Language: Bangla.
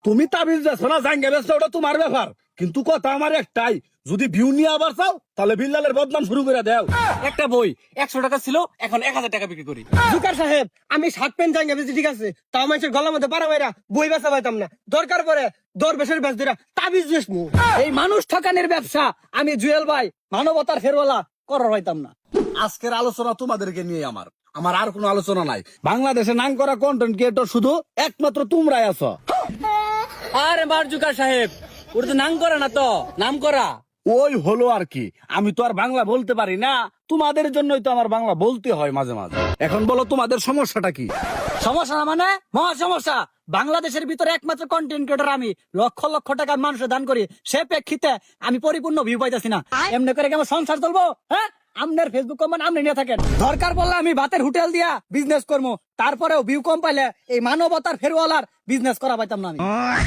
তুমি তাবিজ যাচ্ছ না জাঙ্গা বেচছো ওটা তোমার ব্যাপার, কিন্তু কথা আমার একটাই, যদি ভিউ নিয়ে আবার চাও তাহলে বিল্লালের বদনাম শুরু করে দাও। একটা বই 100 টাকা ছিল, এখন 1000 টাকা বিক্রি করি। জুকার সাহেব, আমি শার্ট প্যান্ট জাঙ্গা বেশি ঠিক আছে, তাও মানুষের গলার মধ্যে পারা মাইরা বই বেচা পাইতাম না। দরকার পরে দরবেশের বেচ দিরা তাবিজ বেচমু। এই মানুষ ঠকানের ব্যবসা আমি জুয়েল ভাই মানবতার ফেরওয়ালা করার হইতাম না। আজকের আলোচনা তোমাদেরকে নিয়ে আমার আমার আর কোনো আলোচনা নাই। বাংলাদেশে নাম করা কন্টেন্ট ক্রিয়েটর শুধু একমাত্র তোমরাই আছো। আরে মারজুকার সাহেব, ওটা তো নাম করা না, তো নাম করা। ওই হলো আর কি, আমি তো আর বাংলা বলতে পারি না, তোমাদের জন্যই তো আমার বাংলা বলতে হয় মাঝে মাঝে। এখন বলো তোমাদের সমস্যাটা কি? সমস্যা না মানে মহা সমস্যা। বাংলাদেশের ভিতরে একমাত্র কন্টেন্ট ক্রিয়েটর আমি, লক্ষ লক্ষ টাকা মানুষের দান করি, সে প্রেক্ষিতে আমি পরিপূর্ণ ভিউ পাইতেছি না। এমনি করে কি আমার সংসার চলবো? হ্যাঁ, আপনার ফেসবুক কোম্পানি আপনি নিয়ে থাকেন, দরকার পড়লে আমি ভাতের হোটেল দিয়া বিজনেস করবো, তারপরেও ভিউ কম পাইলে এই মানবতার ফেরওয়ালার বিজনেস করা পাইতাম না আমি।